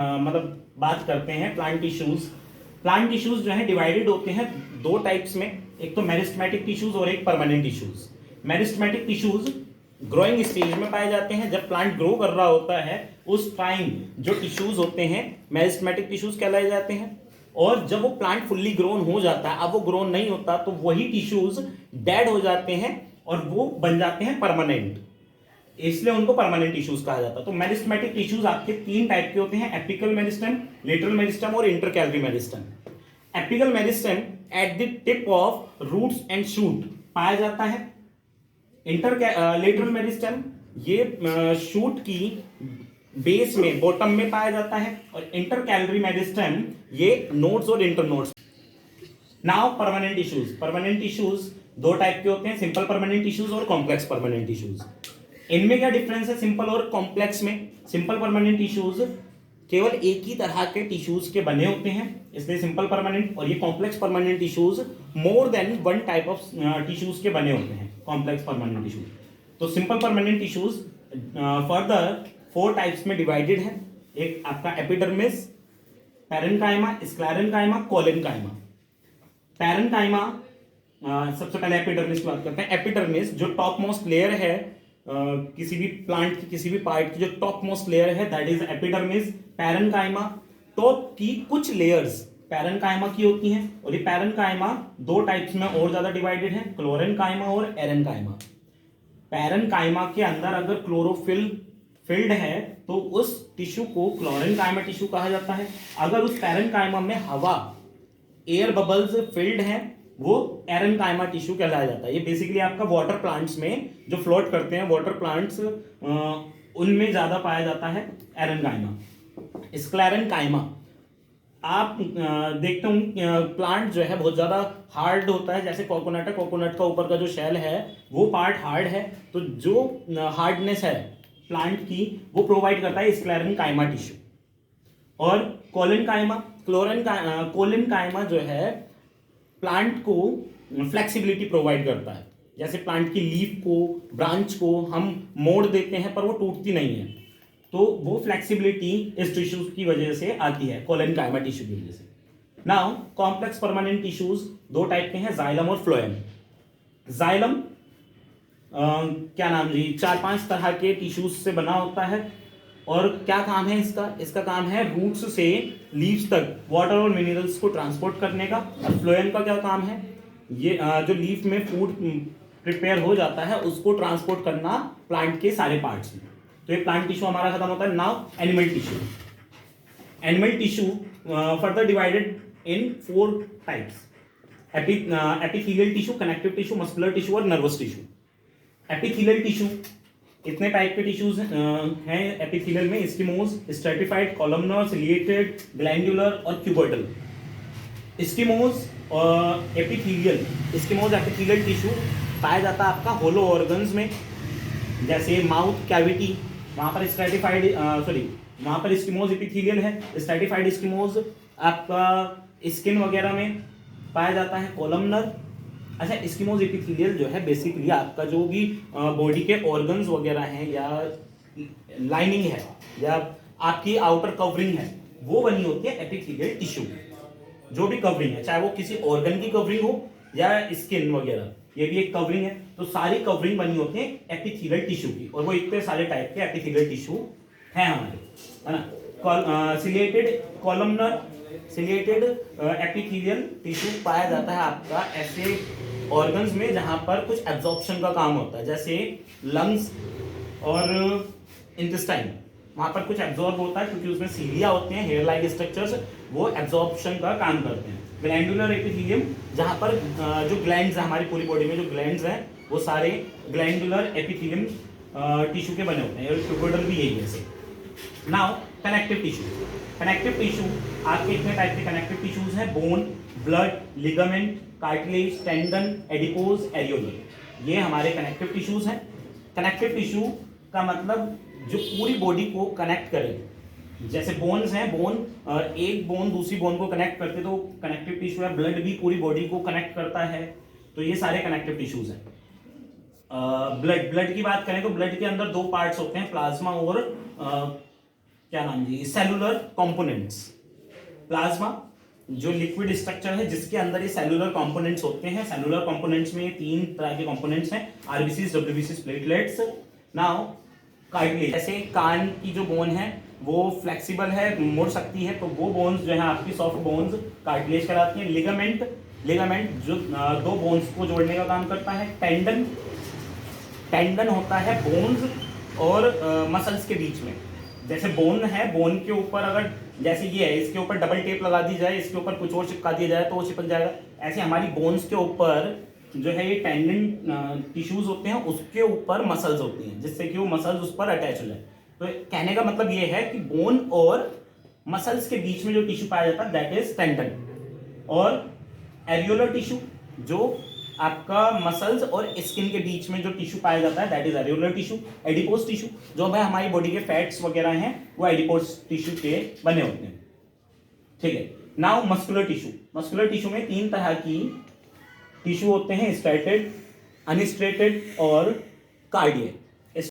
मतलब बात करते हैं प्लांट टिश्यूज। प्लांट टिश्यूज जो है डिवाइडेड होते हैं दो टाइप्स में, एक तो मेरिस्टेमेटिक टिश्यूज और एक permanent tissues. Meristematic tissues growing stage में पाए जाते हैं, जब प्लांट ग्रो कर रहा होता है उस टाइम जो टिश्यूज होते हैं मेरिस्टेमेटिक टिश्यूज कहलाए जाते हैं। और जब वो प्लांट फुल्ली ग्रोन हो जाता है, अब वो ग्रोन नहीं होता, तो वही टिश्यूज डेड हो जाते हैं और वो बन जाते हैं परमानेंट, इसलिए उनको परमानेंट टिश्यूज कहा जाता है। तो मेरिस्टेमेटिक टिश्यूज आपके तीन टाइप के होते हैं, एपिकल मेरिस्टेम, लेटरल मेरिस्टेम और intercalary meristem. Apical meristem at the tip of roots and shoot पाया जाता है। लेटरल मेरिस्टेम ये शूट की बेस में, बॉटम में पाया जाता है। और इंटरकैलरी मेरिस्टेम ये नोड्स और internodes. Now permanent tissues. Permanent tissues दो टाइप के होते हैं, सिंपल परमानेंट टिश्यूज और कॉम्प्लेक्स परमानेंट टिश्यूज। इनमें क्या डिफरेंस है सिंपल और कॉम्प्लेक्स में? सिंपल परमानेंट टिश्यूज केवल एक ही तरह के टिश्यूज के बने होते हैं, इसलिए सिंपल परमानेंट। और ये complex permanent tissues more than one type of tissues के बने होते हैं, कॉम्प्लेक्स परमानेंट टिश्यूज। तो simple permanent tissues further 4 types में डिवाइडेड है। एक आपका epidermis, parenchyma, sclerenchyma, collenchyma. Parenchyma, सबसे पहले एपिडर्मिस की बात करते हैं। एपिडर्मिस जो टॉप मोस्ट लेयर है किसी भी प्लांट की, किसी भी पार्ट की जो टॉप मोस्ट लेयर है, that is epidermis. Parenchyma top की कुछ लेयर्स पैरेन्काइमा की होती हैं, और ये पैरेन्काइमा दो टाइप्स में और ज्यादा डिवाइडेड है, क्लोरेन्काइमा और एरेन्काइमा। पैरेन्काइमा के अंदर अगर क्लोरोफिल फिल्ड है तो उस टिश्यू को क्लोरेन्काइमा टिश्यू कहा जाता है। अगर उस पैरेन्काइमा में हवा, एयर बबल्स फिल्ड है, वो एरेन्काइमा टिश्यू कहलाया जाता है। ये बेसिकली आपका वाटर प्लांट्स में जो फ्लोट करते हैं, वाटर प्लांट्स, उनमें ज्यादा पाया जाता है एरेन्काइमा। स्क्लेरेन्काइमा आप देखते हो प्लांट जो है बहुत ज्यादा हार्ड होता है, जैसे कोकोनट है, कोकोनट का ऊपर का जो शेल है वो पार्ट हार्ड है, तो जो हार्डनेस है प्लांट की वो प्रोवाइड करता है स्क्लेरेन्काइमा टिश्यू। और कोलेन्काइमा, कोलेन्काइमा जो है प्लांट को फ्लेक्सिबिलिटी प्रोवाइड करता है, जैसे प्लांट की लीफ को, ब्रांच को हम मोड़ देते हैं पर वो टूटती नहीं है, तो वो फ्लेक्सिबिलिटी इस टिश्यूज की वजह से आती है, कोलेन्काइमा टिश्यू की वजह से। नाउ कॉम्प्लेक्स परमानेंट टिश्यूज दो टाइप के हैं, जाइलम और फ्लोएम। जाइलम क्या नाम जी, 4-5 तरह के टिश्यूज से बना होता है। और क्या काम है इसका? इसका काम है रूट्स से लीव्स तक वाटर और मिनरल्स को ट्रांसपोर्ट करने का। और फ्लोएम का क्या काम है? ये जो लीफ में फूड प्रिपेयर हो जाता है उसको ट्रांसपोर्ट करना प्लांट के सारे पार्ट्स में। तो ये प्लांट टिश्यू हमारा खत्म होता है। Now animal tissue. Animal tissue further divided in 4 types, epithelial tissue, connective tissue, muscular tissue और नर्वस टिश्यू। एपिथेलियल टिश्यू कितने टाइप के टिश्यूज हैं एपिथेलियल में? स्किमोज, स्ट्रेटिफाइड, कॉलमनर, सिलिएटेड, ग्लैंडुलर और क्यूबोइडल। स्किमोज और एपिथेलियल, स्किमोज एपिथेलियल टिश्यू पाया जाता है आपका होलो ऑर्गन्स में, जैसे माउथ कैविटी, वहां पर स्ट्रेटिफाइड वहां पर स्किमोज एपिथेलियल है। स्ट्रेटिफाइड स्किमोज आपका स्किन वगैरह में पाया जाता है। कॉलमनर, अच्छा, स्किमोज एपिथेलियल जो है बेसिकली आपका जो भी बॉडी के ऑर्गन्स वगैरह हैं या लाइनिंग है या आपकी आउटर कवरिंग है, वो बनी होती है एपिथेलियल टिश्यू। जो भी कवरिंग है, चाहे वो किसी ऑर्गन की कवरिंग हो या स्किन वगैरह, ये भी एक कवरिंग है, तो सारी कवरिंग बनी होती है एपिथेलियल टिश्यू की। और वो इतने सारे टाइप के एपिथेलियल टिश्यू हैं हमारे, है ना। Ciliated columnar, ciliated epithelial tissue पाया जाता है आपका ऐसे ऑर्गन्स में जहां पर कुछ एब्जॉर्प्शन का काम होता है, जैसे लंग्स और इंटेस्टाइन, वहां पर कुछ एब्जॉर्ब होता है क्योंकि उसमें सीलिया होते हैं, हेयर लाइक स्ट्रक्चर्स, वो एब्जॉर्प्शन का काम करते हैं। ग्लैंडुलर एपिथेलियम, जहां पर जो ग्लैंड्स हैं हमारी पूरी बॉडी में, जो ग्लैंड्स हैं वो सारे ग्लैंडुलर एपिथेलियम टिश्यू के बने होते हैं, और क्यूबोइडल भी यही है। Now connective tissue. Connective tissue आपके इतने टाइप के कनेक्टिव टिश्यूज हैं, bone, blood, ligament, cartilage, tendon, adipose, areola, ये हमारे कनेक्टिव टिश्यूज हैं। कनेक्टिव टिश्यू का मतलब जो पूरी बॉडी को कनेक्ट करे, जैसे बोन्स हैं, बोन एक बोन दूसरी बोन को कनेक्ट करते तो कनेक्टिव टिश्यू है। ब्लड भी पूरी बॉडी को कनेक्ट करता है, तो ये सारे कनेक्टिव टिश्यूज हैं। ब्लड की बात करें तो ब्लड के अंदर 2 पार्ट्स होते हैं, प्लाज्मा और क्या नाम जी, सेलुलर कंपोनेंट्स। प्लाज्मा जो लिक्विड स्ट्रक्चर है जिसके अंदर ये सेलुलर कंपोनेंट्स होते हैं। सेलुलर कंपोनेंट्स में ये 3 तरह के कंपोनेंट्स हैं, आरबीसीज, डब्ल्यूबीसीज, प्लेटलेट्स। नाउ कार्टिलेज, जैसे कान की जो बोन है वो फ्लेक्सिबल है, मुड़ सकती है, तो वो बोन्स जो है आपकी सॉफ्ट बोन्स कार्टिलेज कहलाती हैं। लिगामेंट, लिगामेंट जो दो बोन्स को जोड़ने का काम करता है। टेंडन, टेंडन होता है बोन्स और मसल्स के बीच में। जैसे बोन है, बोन के ऊपर अगर जैसे ये है, इसके ऊपर डबल टेप लगा दी जाए, इसके ऊपर कुछ और चिपका दिया जाए तो वो चिपक जाएगा। ऐसे हमारी बोन्स के ऊपर जो है ये टेंडन टिश्यूज होते हैं, उसके ऊपर मसल्स होती हैं, जिससे कि वो मसल्स उस पर अटैच हो जाए। तो कहने का मतलब ये है कि बोन और मसल्स के बीच में जो टिश्यू पाया जाता है दैट इज टेंडन। और एरियोलर टिश्यू, जो आपका मसल्स और स्किन के बीच में जो टिश्यू पाया जाता है that is areolar tissue. Adipose tissue, जो है हमारी बॉडी के फैट्स वगैरह हैं वो एडिपोज टिश्यू के बने होते हैं, ठीक है। Now muscular tissue, muscular tissue में 3 तरह की टिश्यू होते हैं, स्ट्रेटेड, अनस्ट्रेटेड और कार्डियक।